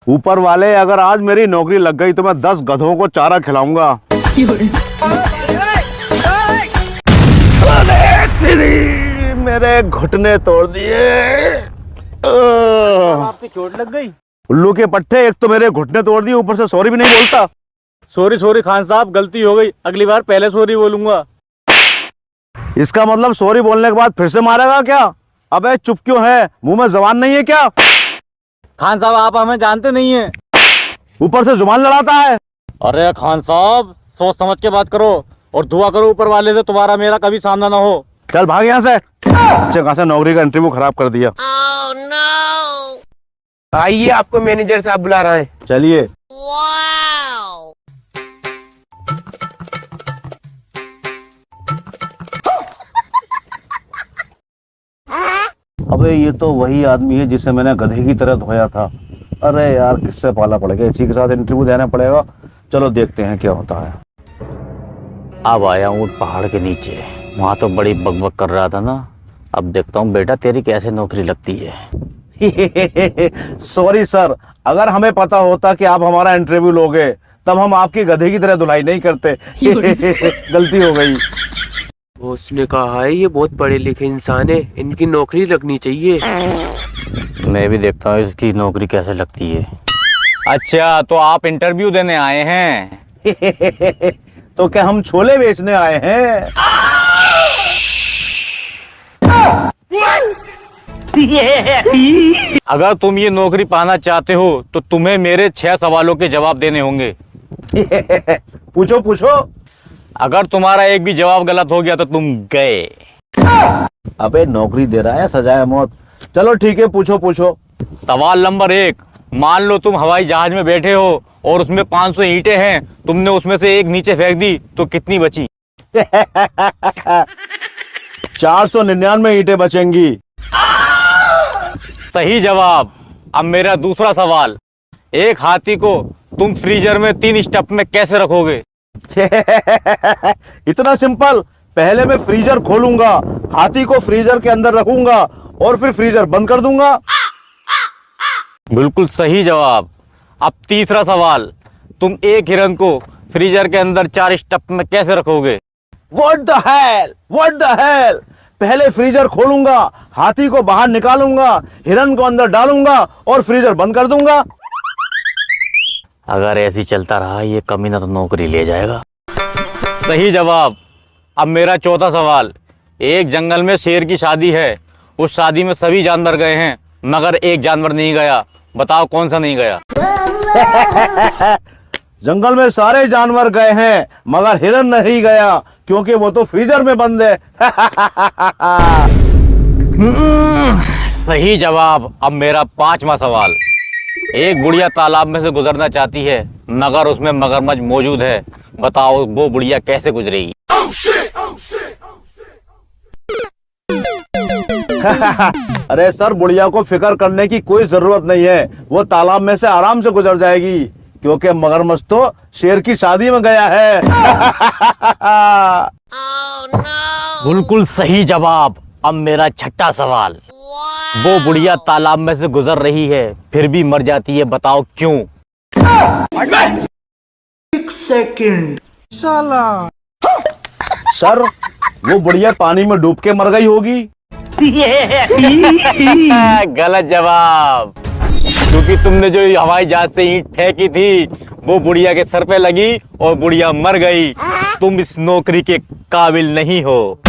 ऊपर वाले, अगर आज मेरी नौकरी लग गई तो मैं 10 गधों को चारा खिलाऊंगा। मेरे घुटने तोड़ दिए। आपकी चोट लग गई? उल्लू के पट्टे, एक तो मेरे घुटने तोड़ दिए, ऊपर से सॉरी भी नहीं बोलता। सॉरी सॉरी खान साहब, गलती हो गई, अगली बार पहले सॉरी बोलूंगा। इसका मतलब सॉरी बोलने के बाद फिर से मारेगा क्या? अबे चुप क्यों है, मुंह में जबान नहीं है क्या? खान साहब आप हमें जानते नहीं है। ऊपर से जुबान लड़ाता है। अरे खान साहब, सोच समझ के बात करो और दुआ करो ऊपर वाले से तुम्हारा मेरा कभी सामना ना हो। चल भाग यहाँ से। अच्छे खासा नौकरी का इंटरव्यू खराब कर दिया। आइए, आपको मैनेजर साहब बुला रहे हैं। चलिए। अबे ये तो वही आदमी है जिसे मैंने गधे की तरह धोया था। अरे यार, किससे पाला पड़ेगा, इसी के साथ इंटरव्यू देना पड़ेगा। चलो देखते हैं क्या होता है। अब आया हूँ पहाड़ के नीचे, वहाँ तो बड़ी बकबक कर रहा था ना। अब देखता हूँ बेटा तेरी कैसे नौकरी लगती है। सॉरी सर, अगर हमें पता होता कि आप हमारा इंटरव्यू लोगे तब हम आपकी गधे की तरह धुलाई नहीं करते। गलती हो गई। उसने कहा है ये बहुत पढ़े लिखे इंसान है, इनकी नौकरी लगनी चाहिए। मैं भी देखता हूँ इसकी नौकरी कैसे लगती है। अच्छा, तो आप इंटरव्यू देने आए हैं? तो क्या हम छोले बेचने आए हैं? अगर तुम ये नौकरी पाना चाहते हो तो तुम्हें मेरे 6 सवालों के जवाब देने होंगे। पूछो पूछो। अगर तुम्हारा एक भी जवाब गलत हो गया तो तुम गए। अबे नौकरी दे रहा है, सजाए मौत। चलो ठीक है, पूछो पूछो। सवाल नंबर 1, मान लो तुम हवाई जहाज में बैठे हो और उसमें 500 ईंटें हैं, तुमने उसमें से एक नीचे फेंक दी तो कितनी बची? 499 ईंटें बचेंगी। सही जवाब। अब मेरा दूसरा सवाल, एक हाथी को तुम फ्रीजर में 3 स्टेप में कैसे रखोगे? इतना सिंपल। पहले मैं फ्रीजर खोलूंगा, हाथी को फ्रीजर के अंदर रखूंगा और फिर फ्रीजर बंद कर दूंगा। बिल्कुल सही जवाब। अब तीसरा सवाल, तुम एक हिरन को फ्रीजर के अंदर 4 स्टेप में कैसे रखोगे? What the hell? What the hell? पहले फ्रीजर खोलूंगा, हाथी को बाहर निकालूंगा, हिरन को अंदर डालूंगा और फ्रीजर बंद कर दूंगा। अगर ऐसे चलता रहा ये कमीना तो नौकरी ले जाएगा। सही जवाब। अब मेरा चौथा सवाल, एक जंगल में शेर की शादी है, उस शादी में सभी जानवर गए हैं मगर एक जानवर नहीं गया, बताओ कौन सा नहीं गया? जंगल में सारे जानवर गए हैं मगर हिरन नहीं गया क्योंकि वो तो फ्रीजर में बंद है। सही जवाब। अब मेरा 5वां सवाल, एक बुढ़िया तालाब में से गुजरना चाहती है मगर उसमें मगरमच्छ मौजूद है, बताओ वो बुढ़िया कैसे गुजरेगी? अरे सर, बुढ़िया को फिक्र करने की कोई जरूरत नहीं है, वो तालाब में से आराम से गुजर जाएगी क्योंकि मगरमच्छ तो शेर की शादी में गया है। बिल्कुल सही जवाब। अब मेरा 6ठा सवाल, वो बुढ़िया तालाब में से गुजर रही है फिर भी मर जाती है, बताओ क्यों? 1 सेकंड। साला सर, वो बुढ़िया पानी में डूब के मर गई होगी। गलत जवाब, क्योंकि तुमने जो हवाई जहाज से ईंट फेंकी थी वो बुढ़िया के सर पे लगी और बुढ़िया मर गई। तुम इस नौकरी के काबिल नहीं हो।